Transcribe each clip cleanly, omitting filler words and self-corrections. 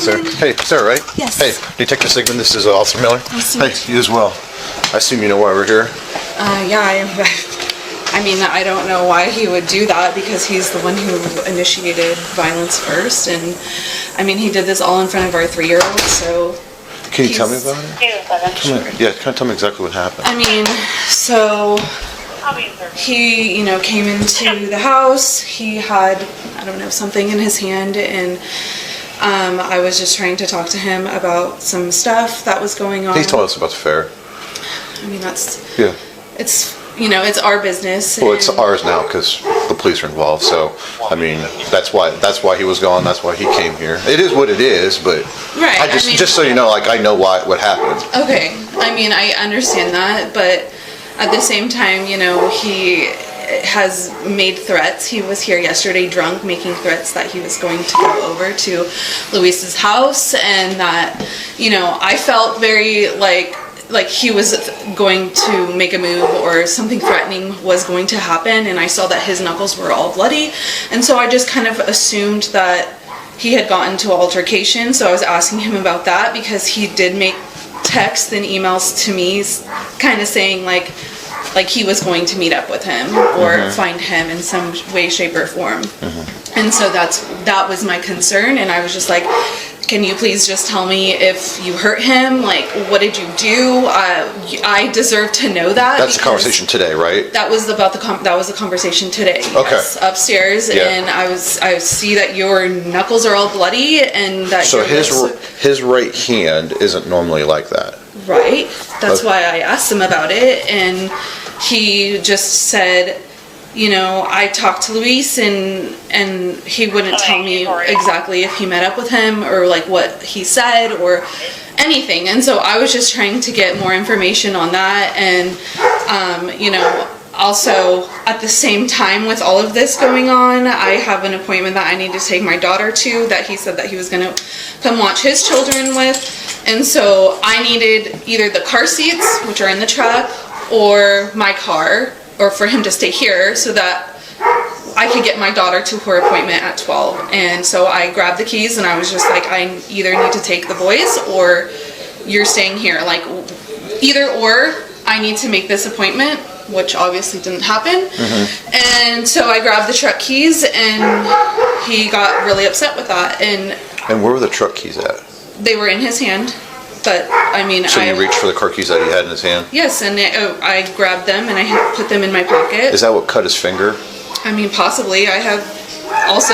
Sarah. Hey, Sarah, right? Yes. Hey, Detective Sigmund, this is Officer Miller. Nice to Hey, meet you as well. I assume you know why we're here? Yeah, I mean, I don't know why he would do that because he's the one who initiated violence first. And, I mean, he did this all in front of our 3-year-old, so... Can you tell me about it? Sure. Yeah, kind of tell me exactly what happened. I mean, so... He, came into the house. He had, I don't know, something in his hand, and I was just trying to talk to him about some stuff that was going on. He told us about the fair. I mean, that's... Yeah. It's, it's our business. Well, it's ours now because the police are involved. So, I mean, that's why he was gone. That's why he came here. It is what it is, but right. Just so you know, like I know what happened. Okay. I mean, I understand that, but at the same time, he has made threats. He was here yesterday drunk, making threats that he was going to go over to Luis's house, and that, I felt very like he was going to make a move or something threatening was going to happen, and I saw that his knuckles were all bloody, and so I just kind of assumed that he had gotten into an altercation. So I was asking him about that because he did make texts and emails to me kind of saying like he was going to meet up with him or find him in some way, shape, or form. And so that was my concern, and I was just like, can you please just tell me if you hurt him? Like, what did you do? I deserve to know that. That's the conversation today, right? That was about that was the conversation today. Okay. Yes, upstairs, yeah. And I see that your knuckles are all bloody, and that so his right hand isn't normally like that. Right. That's why I asked him about it, and he just said, I talked to Luis, and he wouldn't tell me exactly if he met up with him or like what he said or anything. And so I was just trying to get more information on that, and also at the same time with all of this going on, I have an appointment that I need to take my daughter to that he said that he was going to come watch his children with. And so I needed either the car seats, which are in the truck, or my car, or for him to stay here so that I could get my daughter to her appointment at 12. And so I grabbed the keys and I was just like, I either need to take the boys or you're staying here. Like, either or, I need to make this appointment, which obviously didn't happen. And so I grabbed the truck keys, and he got really upset with that. And where were the truck keys at? They were in his hand. But, I mean, so you reached for the car keys that he had in his hand? Yes, and I grabbed them and I put them in my pocket. Is that what cut his finger? I mean, possibly. I have also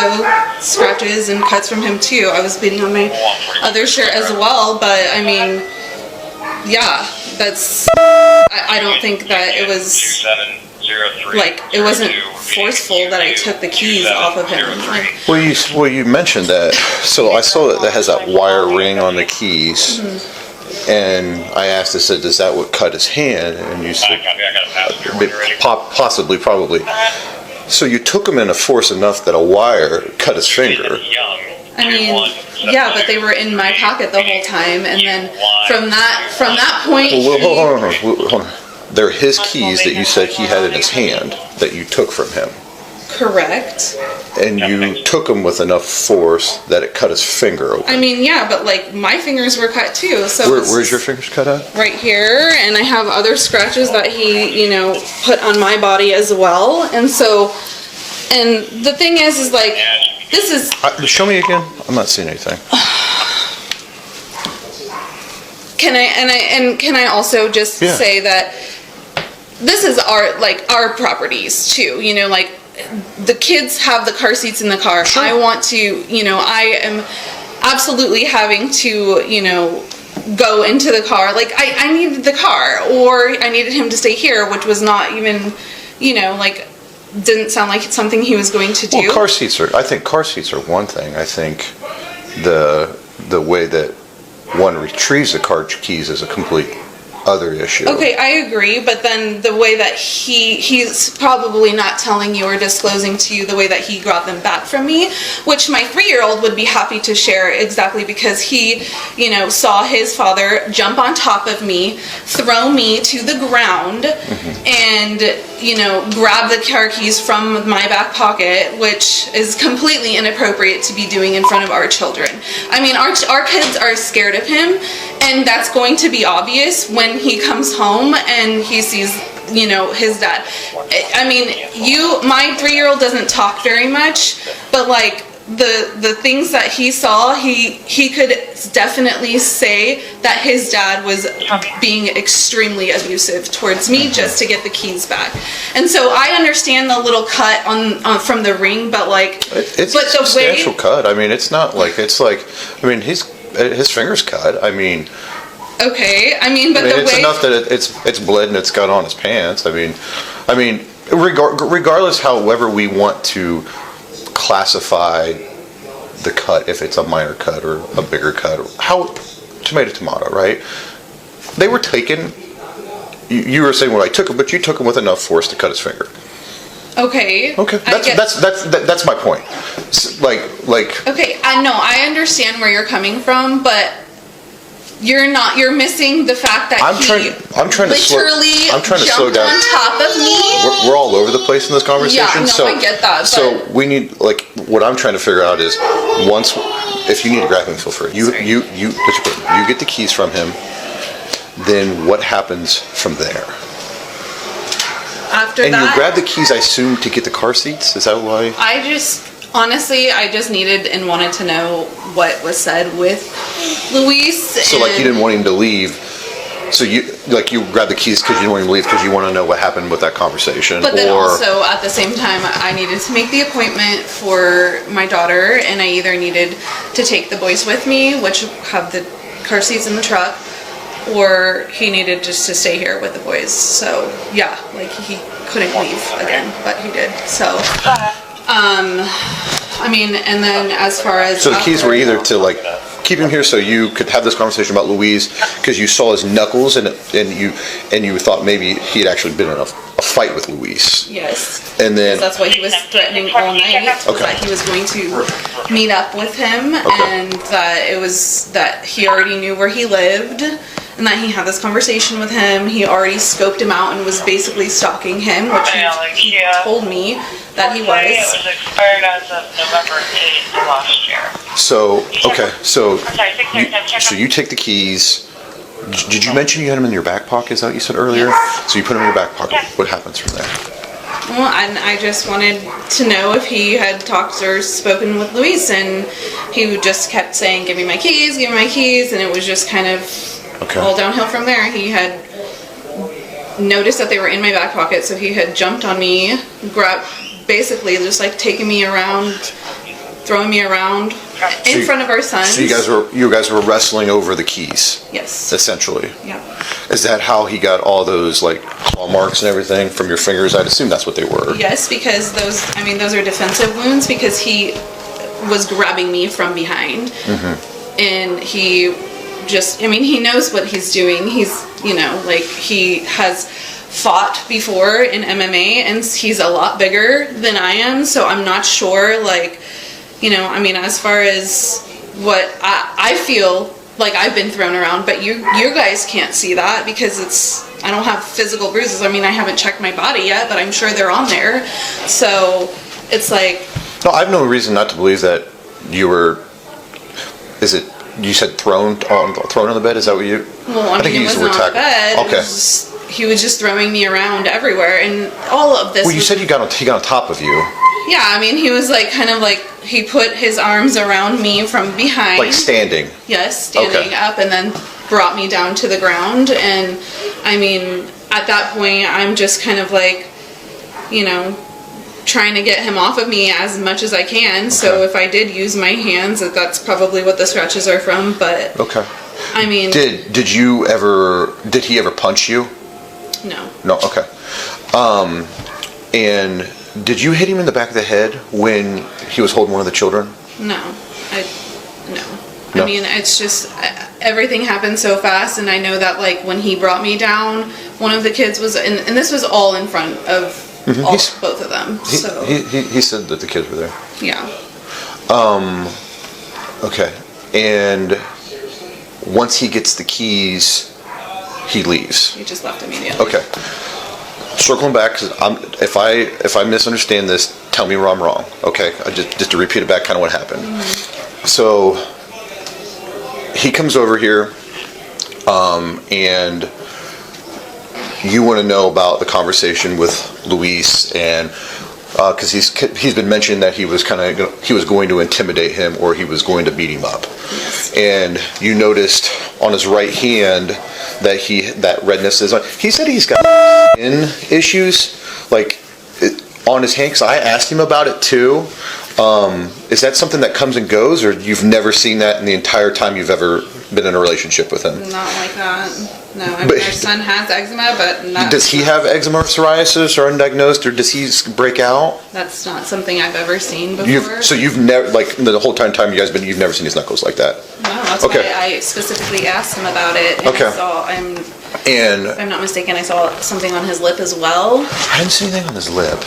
scratches and cuts from him, too. I was bleeding on my other shirt as well, but, I mean, yeah, that's... I don't think that it was... Like, it wasn't forceful that I took the keys off of him. Well, you mentioned that. So I saw that has that wire ring on the keys. And I asked, I said, does that what cut his hand? And you said, possibly, probably. So you took him in a force enough that a wire cut his finger. I mean, yeah, but they were in my pocket the whole time. And then from that point... Well, hold on. They're his keys that you said he had in his hand that you took from him. Correct. And you took them with enough force that it cut his finger open. I mean, yeah, but like my fingers were cut too. So where's your fingers cut at? Right here, and I have other scratches that he, put on my body as well. And so, and the thing is like, this is... show me again. I'm not seeing anything. Can I also just say that this is our properties too, like the kids have the car seats in the car. Sure. I want to, I am absolutely having to, go into the car. Like I needed the car, or I needed him to stay here, which was not even, didn't sound like it's something he was going to do. Well, I think car seats are one thing. I think the way that one retrieves the car keys is a complete other issue. Okay, I agree, but then the way that he's probably not telling you or disclosing to you the way that he got them back from me, which my 3-year-old would be happy to share exactly because he, saw his father jump on top of me, throw me to the ground, and, grab the car keys from my back pocket, which is completely inappropriate to be doing in front of our children. I mean, our kids are scared of him, and that's going to be obvious when he comes home and he sees, his dad. I mean, my 3-year-old doesn't talk very much, but like the things that he saw, he could definitely say that his dad was being extremely abusive towards me just to get the keys back. And so I understand the little cut on from the ring, but like it's a substantial cut. I mean, it's not like his finger's cut. I mean, okay. I mean, but it's enough that it's bled and it's got on his pants. I mean, regardless, however we want to classify the cut, if it's a minor cut or a bigger cut, tomato, right? They were taken. You were saying, well, I took him, but you took him with enough force to cut his finger. Okay. That's my point. Okay, I understand where you're coming from, but you're missing the fact that I'm trying to slow down. On top of me. We're all over the place in this conversation. Yeah, no, I get that. So we need, what I'm trying to figure out is, if you need to grab him, feel free. You get the keys from him. Then what happens from there? After and that, you grab the keys, I assume, to get the car seats. Is that why? Honestly, I just needed and wanted to know what was said with Luis. So, you didn't want him to leave. So you grabbed the keys because you didn't want him to leave because you want to know what happened with that conversation. But then also, at the same time, I needed to make the appointment for my daughter, and I either needed to take the boys with me, which have the car seats in the truck, or he needed just to stay here with the boys. So, yeah, he couldn't leave again, but he did. So, and then as far as... So the keys were either to, keep him here so you could have this conversation about Louise because you saw his knuckles and you thought maybe he had actually been in a fight with Louise. Yes. And then... That's why he was threatening all night, that he was going to meet up with him, and that he already knew where he lived, and that he had this conversation with him. He already scoped him out and was basically stalking him, which he told me that he was. It was expired as of November 8th last year. So, okay, so you take the keys. Did you mention you had them in your back pocket? Is that what you said earlier? Yes. So you put them in your back pocket. Yes. What happens from there? Well, and I just wanted to know if he had talked or spoken with Luis, and he just kept saying, give me my keys, and it was just kind of all downhill from there. He had noticed that they were in my back pocket, so he had jumped on me, basically just taking me around, throwing me around in front of our sons. So you guys were wressling over the keys. Yes. Essentially. Yeah. Is that how he got all those claw marks and everything from your fingers? I'd assume that's what they were. Yes, because those are defensive wounds because he was grabbing me from behind. Mm-hmm. And he just, he knows what he's doing. He's, he has fought before in MMA, and he's a lot bigger than I am, so I'm not sure, as far as what I feel like I've been thrown around, but you guys can't see that because I don't have physical bruises. I haven't checked my body yet, but I'm sure they're on there. So it's No, I have no reason not to believe that you were, you said thrown on the bed? Is that what you... Well, I think he wasn't on the bed. Okay. He was just throwing me around everywhere, and all of this... Well, you said he got on top of you. Yeah, he was he put his arms around me from behind. Standing? Yes, standing up, and then brought me down to the ground, and at that point, I'm just kind of trying to get him off of me as much as I can. Okay. So if I did use my hands, that's probably what the scratches are from, but... Okay. Did he ever punch you? No. No, okay. And did you hit him in the back of the head when he was holding one of the children? No. No. I mean, it's just everything happened so fast, and I know that like when he brought me down, one of the kids was, and this was all in front of both of them. So He said that the kids were there. yeah. Okay. And once he gets the keys, he leaves. He just left immediately. Okay. Circling back, because if I misunderstand this, tell me where I'm wrong. Okay. Just to repeat it back, kind of what happened. So he comes over here, and you want to know about the conversation with Luis, and because he's been mentioning that he was going to intimidate him, or he was going to beat him up. Yes. And you noticed on his right hand that redness is on. He said he's got skin issues, like on his hand. 'Cause I asked him about it too. Is that something that comes and goes, or you've never seen that in the entire time you've ever been in a relationship with him? Not like that. No, I mean, our son has eczema, but not. Does he have eczema or psoriasis or undiagnosed, or does he break out? That's not something I've ever seen before. You've never, like, the whole time you guys been, you've never seen his knuckles like that? No, that's Okay. why I specifically asked him about it. And Okay. if I'm not mistaken, I saw something on his lip as well. I didn't see anything on his lip.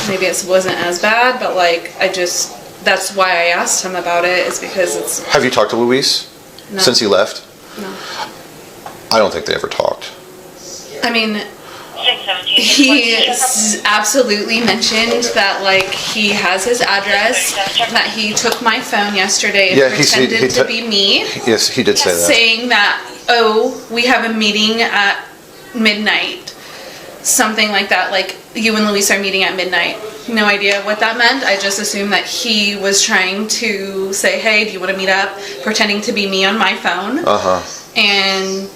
Maybe it wasn't as bad, but like, that's why I asked him about it, is because it's. Have you talked to Luis No. since he left? No. I don't think they ever talked. I mean, 617. he absolutely mentioned that like he has his address, that he took my phone yesterday and Yeah, pretended to be me, Yes, he did say that. saying that, oh, we have a meeting at midnight. Something like that, like you and Luis are meeting at midnight. No idea what that meant. I just assumed that he was trying to say, hey, do you want to meet up? Pretending to be me on my phone. And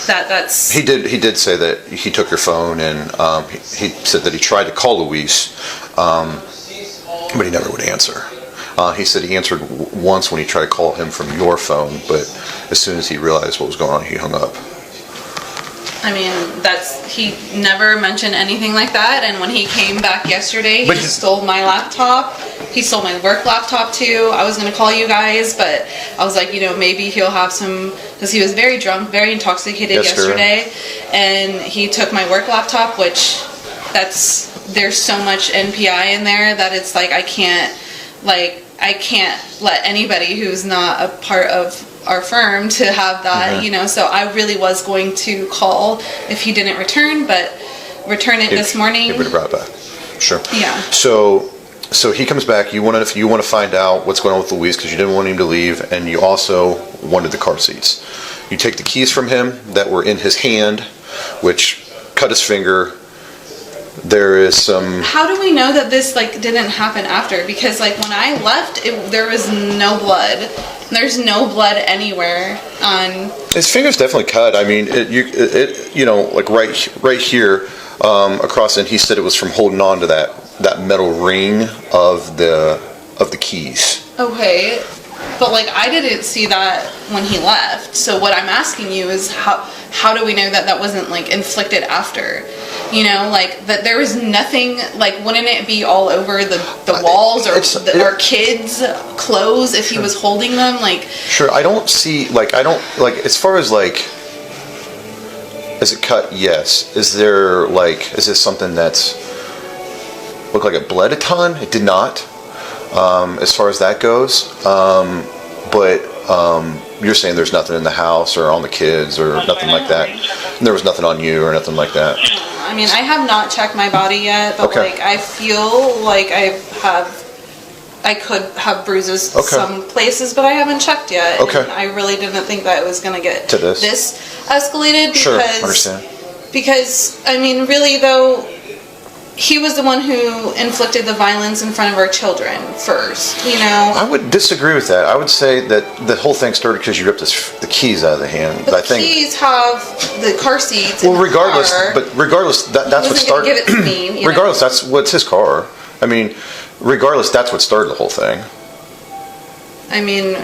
that's... He did say that he took your phone, and he said that he tried to call Luis, but he never would answer. He said he answered once when he tried to call him from your phone, but as soon as he realized what was going on, he hung up. I mean, he never mentioned anything like that, and when he came back yesterday, he stole my laptop. He stole my work laptop too. I was going to call you guys, but I was like, maybe he'll have some, because he was very drunk, very intoxicated yesterday, and he took my work laptop, which there's so much NPI in there that it's like, I can't let anybody who's not a part of our firm to have that, so I really was going to call if he didn't return, but return it this morning. He would have brought it back. Sure. Yeah. So he comes back. You want to find out what's going on with Luis because you didn't want him to leave, and you also wanted the car seats. You take the keys from him that were in his hand, which cut his finger. There is some... How do we know that this didn't happen after? Because when I left, there was no blood. There's no blood anywhere on... His finger's definitely cut. I mean, right here across, and he said it was from holding on to that metal ring of the keys. Okay, but I didn't see that when he left. So what I'm asking you is how do we know that wasn't inflicted after? That there was nothing, wouldn't it be all over the walls or our kids' clothes if he was holding them? Sure, I don't see, as far as, is it cut? Yes. Is there, is this something that's, looked like it bled a ton? It did not, as far as that goes. But you're saying there's nothing in the house or on the kids or nothing like that? And there was nothing on you or nothing like that? I mean, I have not checked my body yet, but I feel like I could have bruises some places, but I haven't checked yet. Okay. And I really didn't think that it was going to get to this escalated. Sure, understand. Because, I mean, really though, he was the one who inflicted the violence in front of our children first, I would disagree with that. I would say that the whole thing started because you ripped the keys out of the hand. But the keys have the car seats. Well, regardless, that's what started. Give it to me. Regardless, that's what's his car. I mean, regardless, that's what started the whole thing. I mean,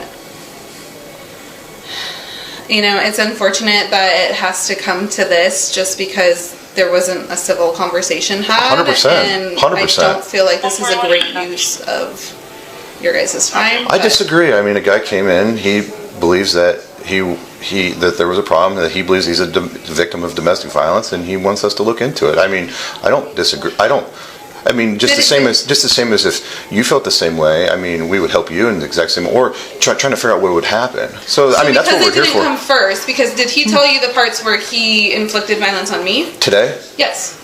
it's unfortunate that it has to come to this, just because there wasn't a civil conversation had. 100%. And 100%. I don't feel like this is a great use of your guys' time. I disagree. I mean, a guy came in. He believes that that there was a problem. That he believes he's a victim of domestic violence, and he wants us to look into it. I mean, I don't disagree. I mean, just the same as if you felt the same way. I mean, we would help you in the exact same, or trying to figure out what would happen. So I mean, that's what we're here for. Because it didn't come first. Because did he tell you the parts where he inflicted violence on me Today? Yes.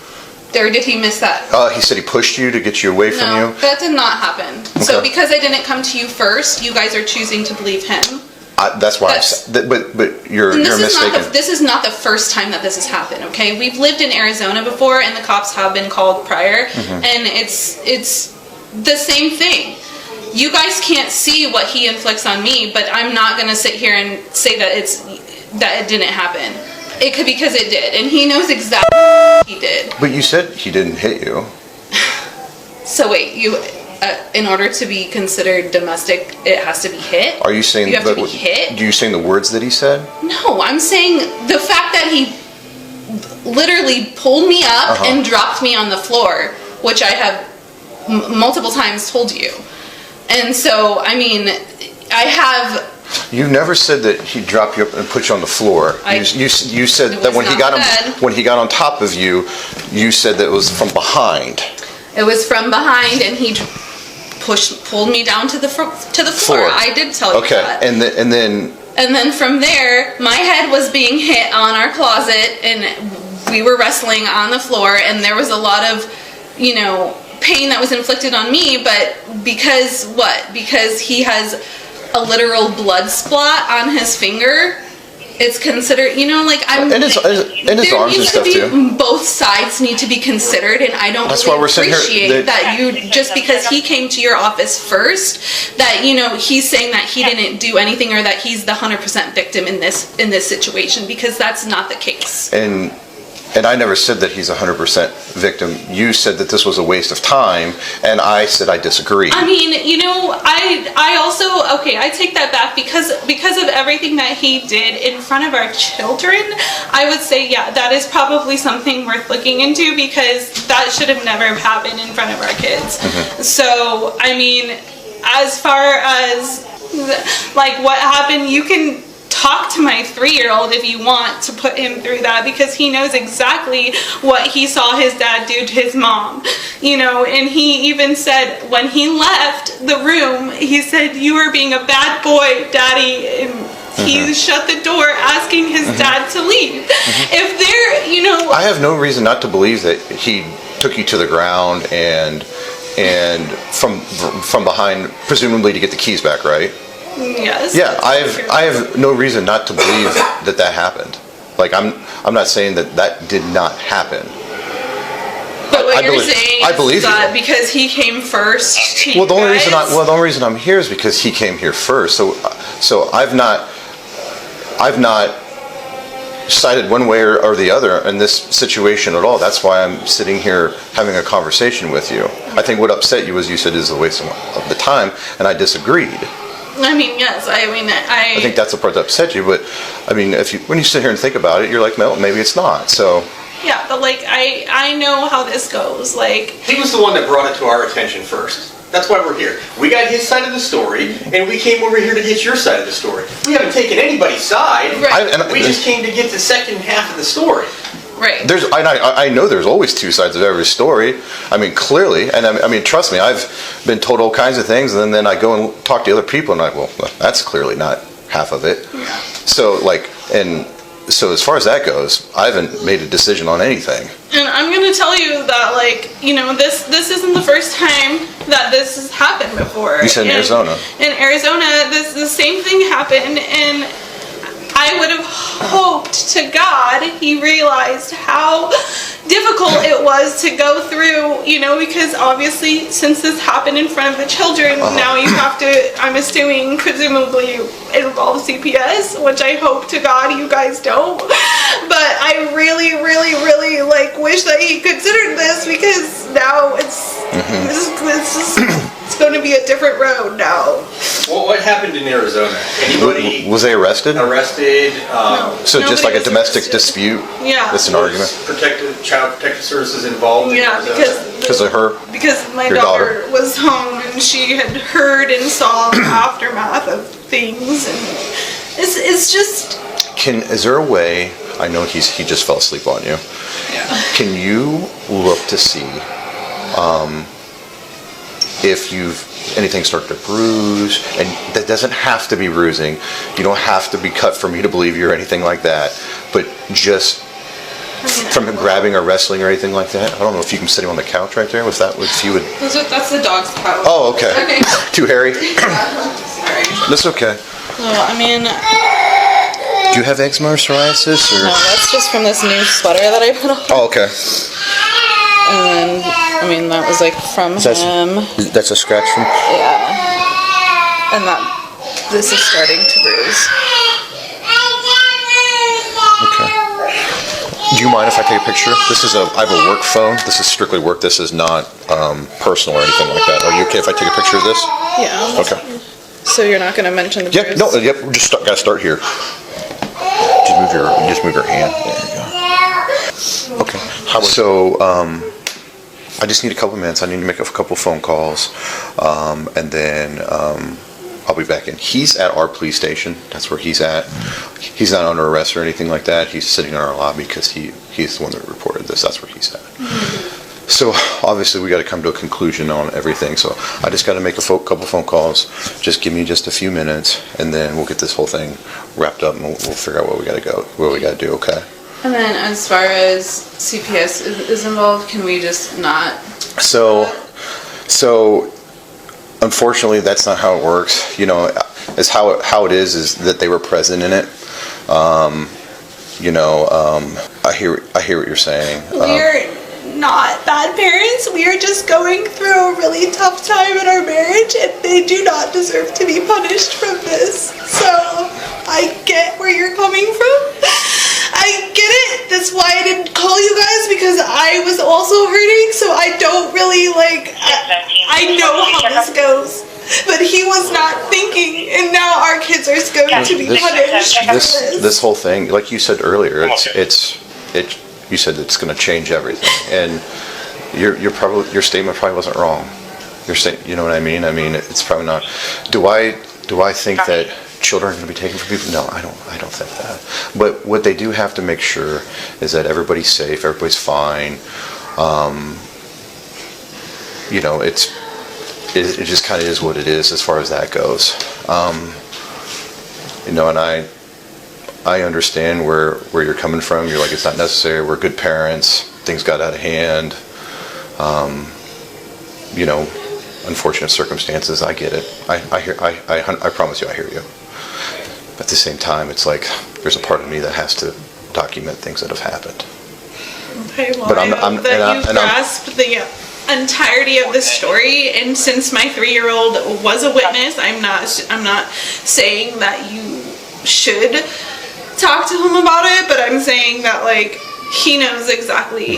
Or did he miss that? He said he pushed you to get you away from No, you. that did not happen. Okay. So because I didn't come to you first, you guys are choosing to believe him. That's why. But you're mistaken. This is not the first time that this has happened. Okay, we've lived in Arizona before, and the cops have been called prior, and it's the same thing. You guys can't see what he inflicts on me, but I'm not gonna sit here and say that it didn't happen. It could, because it did, and he knows exactly what he did. But you said he didn't hit you. So wait, in order to be considered domestic, it has to be hit? Are you saying you have to be hit? Do you saying the words that he said? No, I'm saying the fact that he literally pulled me up and dropped me on the floor, which I have multiple times told you. And so, I mean, I have... You never said that he dropped you up and put you on the floor. You said that when he got on top of you, you said that it was from behind. It was from behind, and he pulled me down to the floor. I did tell you that. And then from there, my head was being hit on our closet, and we were wrestling on the floor, and there was a lot of, pain that was inflicted on me. But because he has a literal blood spot on his finger, it's considered, I'm... And his arms and stuff too. Both sides need to be considered, and I don't That's why we're appreciate that you, just because he came to your office first, that, he's saying that he didn't do anything, or that he's the 100% victim in this situation, because that's not the case. And I never said that he's 100% victim. You said that this was a waste of time, and I said I disagree. I mean, I also, I take that back, because of everything that he did in front of our children. I would say, yeah, that is probably something worth looking into, because that should have never happened in front of our kids. So, I mean, as far as what happened, you can talk to my 3-year-old if you want to put him through that, because he knows exactly what he saw his dad do to his mom, and he even said when he left the room, he said, "You are being a bad boy, Daddy," and he shut the door asking his dad to leave. If they're, I have no reason not to believe that he took you to the ground and from behind, presumably to get the keys back, right? Yes. Yeah, I have no reason not to believe that happened. I'm not saying that did not happen. But what you're saying is that because he came first to you guys? The only reason I'm here is because he came here first. So I've not decided one way or the other in this situation at all. That's why I'm sitting here having a conversation with you. I think what upset you was you said it was a waste of the time, and I disagreed. I mean, yes. I think that's the part that upset you, but I mean, when you sit here and think about it, you're like, no, maybe it's not. So yeah, but I know how this goes. He was the one that brought it to our attention first. That's why we're here. We got his side of the story, and we came over here to get your side of the story. We haven't taken anybody's side. Right. We just came to get the second half of the story. Right. I know there's always two sides of every story. I mean, clearly, and I mean, trust me, I've been told all kinds of things, and then I go and talk to other people, and I'm like, well, that's clearly not half of it. Yeah. So as far as that goes, I haven't made a decision on anything. And I'm going to tell you that, this isn't the first time that this has happened before. You said in Arizona. In Arizona, the same thing happened, and I would have hoped to God he realized how difficult it was to go through, because obviously since this happened in front of the children, now you have to, I'm assuming, presumably involve CPS, which I hope to God you guys don't. But I really, really, really wish that he considered this, because now it's going to be a different road now. Well, what happened in Arizona? Anybody Was they arrested? arrested? So just like a Nobody was domestic arrested. dispute? Yeah. That's an argument? Child Protective Services involved in Yeah, Arizona? Because of her? because my Your daughter daughter? was home and she had heard and saw the aftermath of things, and it's just Is there a way, I know he just fell asleep on you. yeah. Can you look to see if anything started to bruise? And that doesn't have to be bruising. You don't have to be cut for me to believe you or anything like that. But just from him grabbing or wrestling or anything like that. I don't know if you can sit him on the couch right there. If you would. That's the dog's pouch. Oh, okay. Okay. Too hairy? Sorry. That's okay. Well, I mean, Do you have eczema or psoriasis? Or? no, that's just from this new sweater that I put on. Oh, okay. And I mean, that was like from him. That's a scratch from. Yeah. And this is starting to bruise. Okay. Do you mind if I take a picture? I have a work phone. This is strictly work. This is not personal or anything like that. Are you okay if I take a picture of this? Yeah. Okay. So you're not going to mention the Yep. bruise? No. Yep. We just gotta start here. Just move your hand. There you go. Okay. So I just need a couple minutes. I need to make a couple phone calls, and then I'll be back in. He's at our police station. That's where he's at. He's not under arrest or anything like that. He's sitting in our lobby because he's the one that reported this. That's where he's at. Mm-hmm. So obviously we got to come to a conclusion on everything. So I just got to make a couple phone calls. Just give me just a few minutes, and then we'll get this whole thing wrapped up, and we'll figure out where we got to do. Okay. And then as far as CPS is involved, can we just not? So unfortunately, that's not how it works. You know, is how it is that they were present in it. I hear what you're saying. We're not bad parents. We are just going through a really tough time in our marriage, and they do not deserve to be punished from this. So I get where you're coming from. I get it. That's why I didn't call you guys, because I was also hurting. So I don't really I know how this goes. But he was not thinking, and now our kids are going to be punished for this. This whole thing, like you said earlier, you said it's going to change everything, and your statement probably wasn't wrong. You know what I mean? I mean, it's probably not. Do I think that children are going to be taken from people? No, I don't think that. But what they do have to make sure is that everybody's safe, everybody's fine. It just kind of is what it is as far as that goes. And I understand where you're coming from. You're like, it's not necessary. We're good parents. Things got out of hand. Unfortunate circumstances. I get it. I promise you, I hear you. But at the same time, it's like there's a part of me that has to document things that have happened. Okay, well, But I hope that you grasp the entirety of the story, and since my 3-year-old was a witness, I'm not saying that you should talk to him about it, but I'm saying that he knows exactly,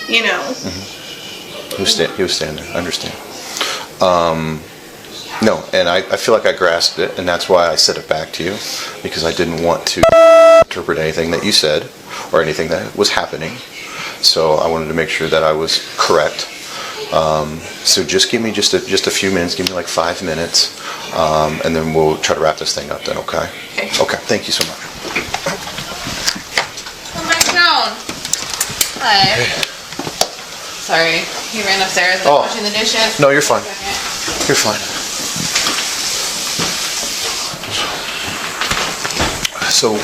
He was standing. I understand. No, and I feel like I grasped it, and that's why I said it back to you, because I didn't want to interpret anything that you said or anything that was happening. So I wanted to make sure that I was correct. So just give me just a few minutes. Give me 5 minutes, and then we'll try to wrap this thing up. Then, okay? Okay. Thank you so much. Come back down. Hi. Sorry, he ran upstairs washing the dishes. No, you're fine. You're fine. So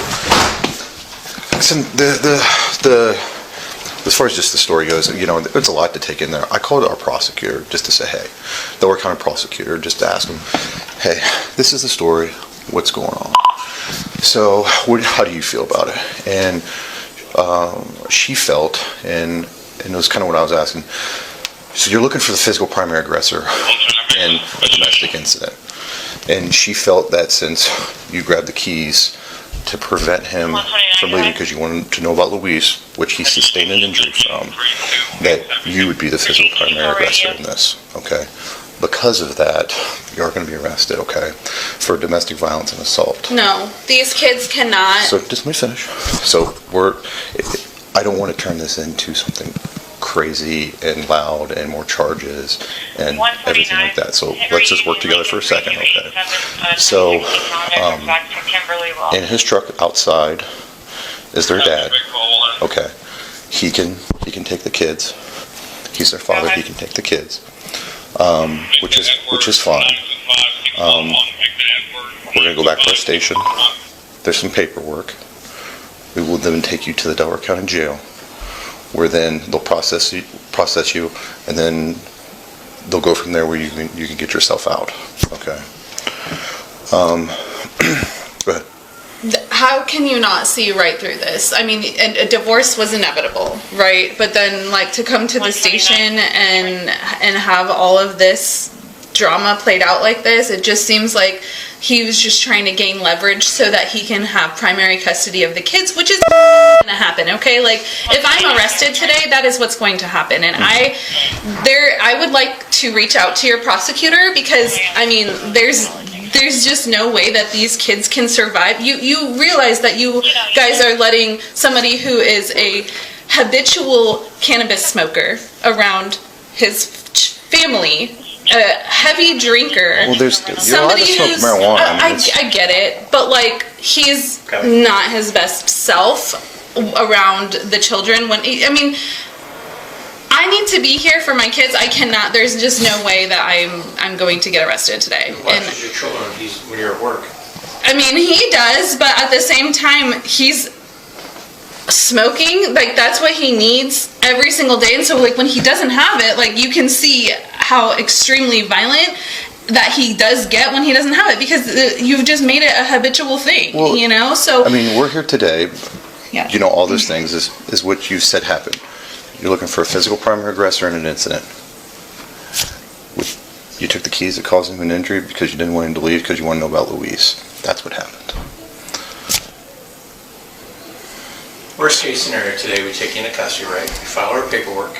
as far as just the story goes, it's a lot to take in there. I called our prosecutor just to say, hey, the Oregon County prosecutor, just to ask him, hey, this is the story. What's going on? So how do you feel about it? And she felt, and it was kind of what I was asking. So you're looking for the physical primary aggressor in a domestic incident. And she felt that since you grabbed the keys to prevent him from leaving because you wanted to know about Luis, which he sustained an injury from, that you would be the physical primary aggressor in this, okay? because of that, you're going to be arrested, okay, for domestic violence and assault. No, these kids cannot. So just let me finish. So I don't want to turn this into something crazy and loud and more charges and everything like that. So let's just work together for a second, okay? So in his truck outside is their dad. Okay, he can take the kids. He's their father. He can take the kids, which is fine. We're gonna go back to our station. There's some paperwork. We will then take you to the Delaware County Jail, where then they'll process you, and then they'll go from there where you can get yourself out. Okay. Go ahead. How can you not see right through this? I mean, a divorce was inevitable, right? But then, like, to come to the station and have all of this drama played out like this, it just seems like he was just trying to gain leverage so that he can have primary custody of the kids, which is going to happen, okay? Like, if I'm arrested today, that is what's going to happen. And I would like to reach out to your prosecutor, because, I mean, there's just no way that these kids can survive. You realize that you guys are letting somebody who is a habitual cannabis smoker around his family, a heavy drinker, Well, somebody who's marijuana. I get it, but like, he's not his best self around the children. I need to be here for my kids. I cannot. There's just no way that I'm going to get arrested today. Watches your children when you're at work. I mean, he does, but at the same time, he's smoking. Like, that's what he needs every single day. And so, like, when he doesn't have it, like, you can see how extremely violent that he does get when he doesn't have it, because you've just made it a habitual thing, Well, you know? So, I mean, we're here today. yeah. You know, all those things is what you said happened. You're looking for a physical primary aggressor in an incident. You took the keys that caused him an injury because you didn't want him to leave because you want to know about Luis. That's what happened. Worst case scenario today, we take you into custody, right? We file our paperwork.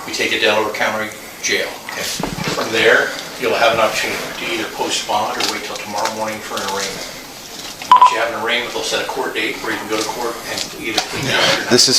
We take you to Delaware County Jail. Okay. From there, you'll have an opportunity to either post bond or wait till tomorrow morning for an arraignment. Once you have an arraignment, they'll set a court date where you can go to court and either plead guilty or not. This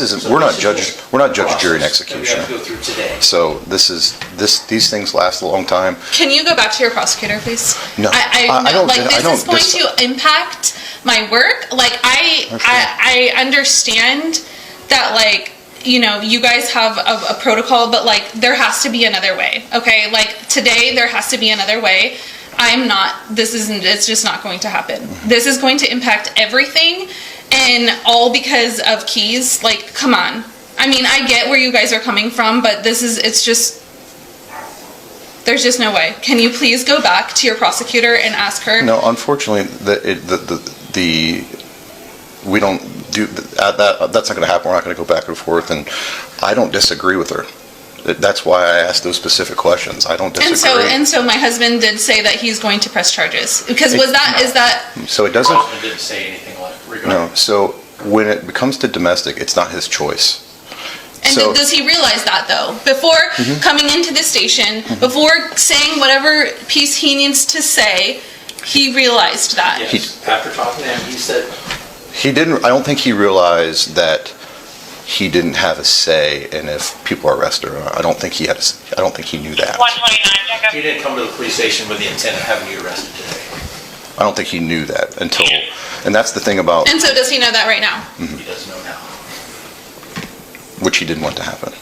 isn't. We're not judges. We're not judge, jury, and execution. That we have to go through today. So these things last a long time. Can you go back to your prosecutor, please? No, I don't. Like, I this don't is going to impact my work. Like, I understand that, like, you know, you guys have a protocol, but, like, there has to be another way, okay? Like, today, there has to be another way. It's just not going to happen. This is going to impact everything, and all because of keys. Like, come on. I mean, I get where you guys are coming from, but it's just, there's just no way. Can you please go back to your prosecutor and ask her? No, unfortunately, we don't do that. That's not going to happen. We're not going to go back and forth, and I don't disagree with her. That's why I asked those specific questions. I don't disagree. And so my husband did say that he's going to press charges, because is that? So it doesn't. My husband didn't say anything like regarding. No. So when it becomes to domestic, it's not his choice. And So- does he realize that, though? Before coming into the station, before saying whatever piece he needs to say, he realized that. Yes. After talking to him, he said, He didn't. I don't think he realized that he didn't have a say in if people are arrested or not. I don't think he had. I don't think he knew that. 129, check up. he didn't come to the police station with the intent of having you arrested today. I don't think he knew that until. And that's the thing about And so does he know that right now? He doesn't know now. which he didn't want to happen.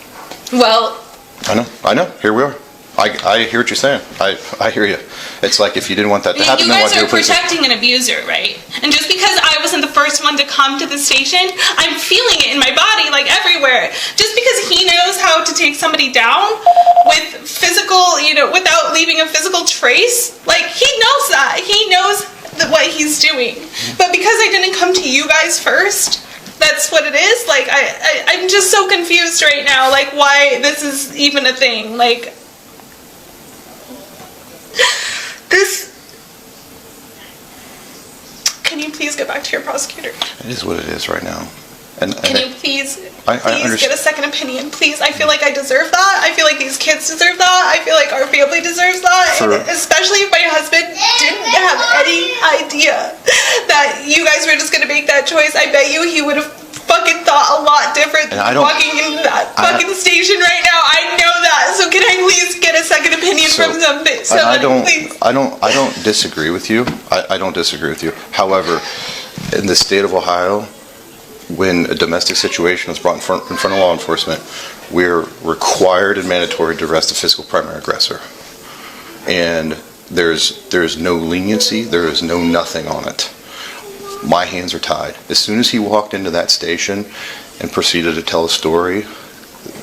Well, I know. Here we are. I hear what you're saying. I hear you. It's like if you didn't want that to happen, you then guys why'd you are go to police? protecting an abuser, right? And just because I wasn't the first one to come to the station, I'm feeling it in my body, like, everywhere. Just because he knows how to take somebody down with physical, you know, without leaving a physical trace, like, he knows that. He knows what he's doing. But because I didn't come to you guys first, that's what it is. Like, I'm just so confused right now, like, why this is even a thing. Like, can you please go back to your prosecutor? It is what it is right now. And Can you please I Please understand. get a second opinion, please. I feel like I deserve that. I feel like these kids deserve that. I feel like our family deserves that. And especially if my husband didn't have any idea that you guys were just going to make that choice. I bet you he would have fucking thought a lot different than walking into that fucking station right now. I know that. So can I please get a second opinion from somebody? I don't disagree with you. I don't disagree with you. However, in the state of Ohio, when a domestic situation is brought in front of law enforcement, we're required and mandatory to arrest the physical primary aggressor. And there's no leniency, there is no nothing on it. My hands are tied. As soon as he walked into that station and proceeded to tell a story,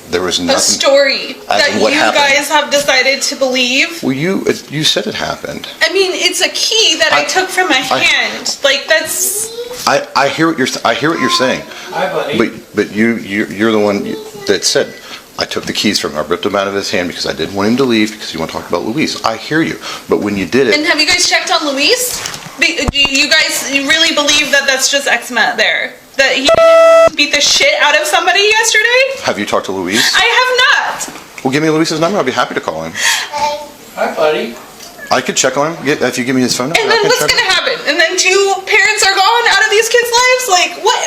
there was nothing. A story that you guys have decided to believe? Well, you said it happened. I mean, it's a key that I took from my hand. Like, that's... I hear what you're saying. Hi, buddy. But you're the one that said, I took the keys from him. I ripped them out of his hand because I didn't want him to leave because you want to talk about Luis. I hear you. But when you did it... And have you guys checked on Luis? Do you guys really believe that that's just eczema there? That he beat the shit out of somebody yesterday? Have you talked to Luis? I have not. Well, give me Luis's number. I'll be happy to call him. Hi, buddy. I could check on him if you give me his phone number. And then what's going to happen? And then 2 parents are gone out of these kids' lives? Like, what?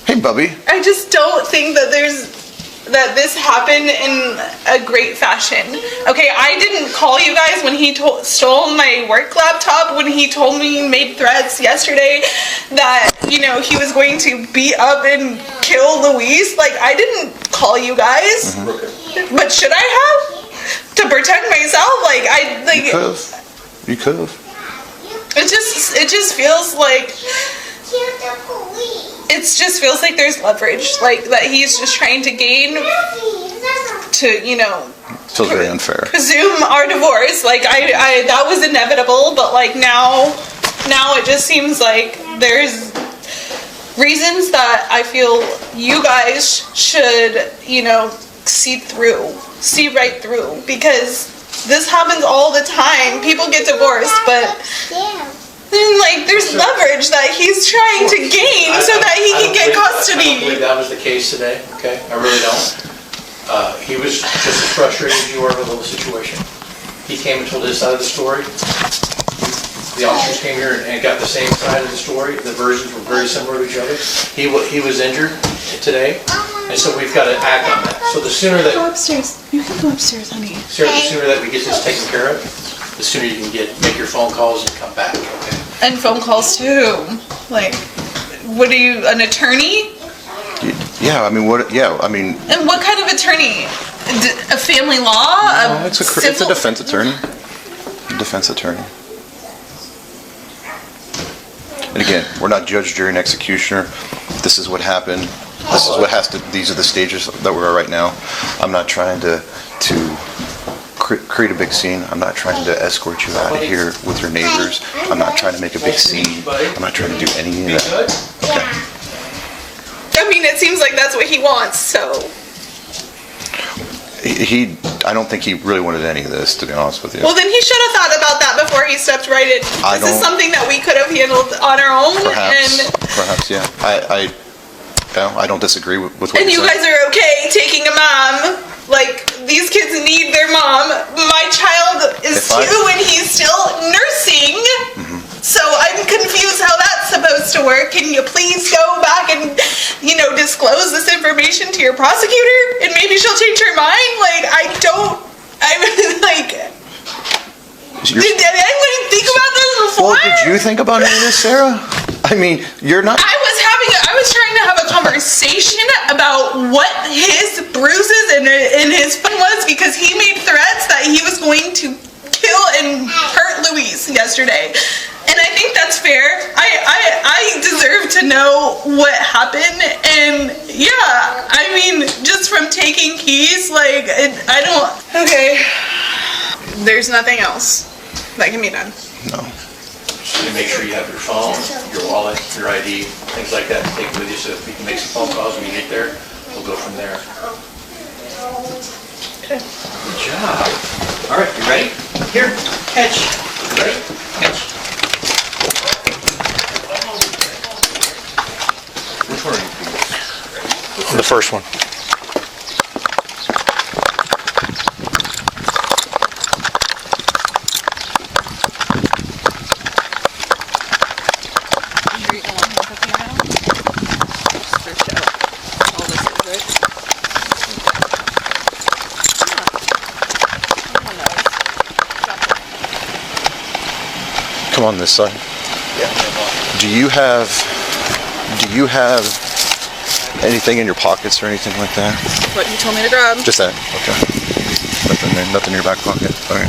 Hey, Bubby. I just don't think that this happened in a great fashion. Okay, I didn't call you guys when he stole my work laptop, when he told me he made threats yesterday that, you know, he was going to beat up and kill Luis. Like, I didn't call you guys. Mm-hmm. But should I have? To protect myself? You could have. It just feels like... It just feels like there's leverage, like that he's just trying to gain to, you know, feels very unfair. Presume our divorce. Like I that was inevitable, but like now it just seems like there's reasons that I feel you guys should, you know, see right through, because this happens all the time. People get divorced, but then, like, there's leverage that he's trying to gain so that he can get custody. I don't believe that was the case today, okay? I really don't. He was just as frustrated as you are with the whole situation. He came and told his side of the story. The officers came here and got the same side of the story. The versions were very similar to each other. He was injured today, and so we've got to act on that. So the sooner that... Go upstairs. You can go upstairs, honey. Sarah, the sooner that we get this taken care of, the sooner you can make your phone calls and come back, okay? And phone calls too. Like, what are you, an attorney? Yeah, I mean, what? Yeah, I mean. And what kind of attorney? A family law? No, it's a defense attorney. Defense attorney. And again, we're not judge, jury, and executioner. This is what happened. This is what has to. These are the stages that we're at right now. I'm not trying to create a big scene. I'm not trying to escort you out of here with your neighbors. I'm not trying to make a big scene. I'm not trying to do any of that. Okay. I mean, it seems like that's what he wants, so. I don't think he really wanted any of this, to be honest with you. Well, then he should have thought about that before he stepped right in. This is something that we could have handled on our own. Perhaps, yeah. I don't disagree with what and you guys are okay taking a mom. Like, these kids need their mom. My child is 2 and he's still nursing. Mm-hmm. So I'm confused how that's supposed to work. Can you please go back and, you know, disclose this information to your prosecutor? And maybe she'll change her mind? Like, did anyone think about this before? Well, did you think about any of this, Sarah? I mean, you're not... I was trying to have a conversation about what his bruises and his fun was, because he made threats that he was going to kill and hurt Luis yesterday. And I think that's fair. I deserve to know what happened. And yeah, I mean, just from taking keys, like, I don't... Okay. There's nothing else that can be done. No. Just make sure you have your phone, your wallet, your ID, things like that, take it with you so if you can make some phone calls when you get there, we'll go from there. Okay. Good job. All right, you ready? Here, catch. Ready? Catch. first one. Come on this side. Do you have anything in your pockets or anything like that? What you told me to grab. Just that. Okay. Nothing in your back pocket. All right.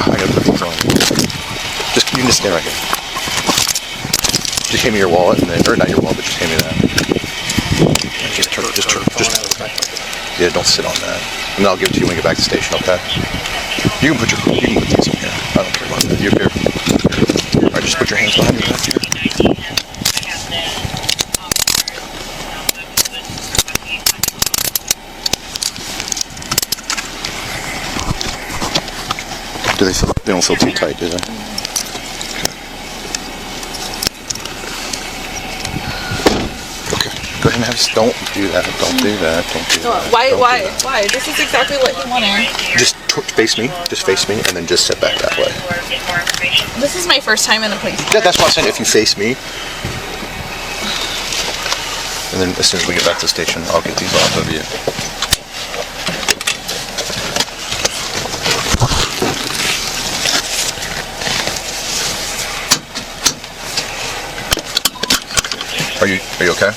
I gotta put these on. You can just stand right here. Just hand me your wallet, and then, or not your wallet, but just hand me that. Just turn. Yeah, don't sit on that. And then I'll give it to you when we get back to the station. Okay. You can put these in here. I don't care about that. You're here. All right, just put your hands behind your back here. They don't feel too tight, do they? Okay. Go ahead and have. Don't do that. Don't do that. Don't do that. Why? This is exactly what he wanted. Just face me. Just face me, and then just sit back that way. This is my first time in the police. Yeah, that's what I'm saying. If you face me, and then as soon as we get back to the station, I'll get these off of you. Are you okay?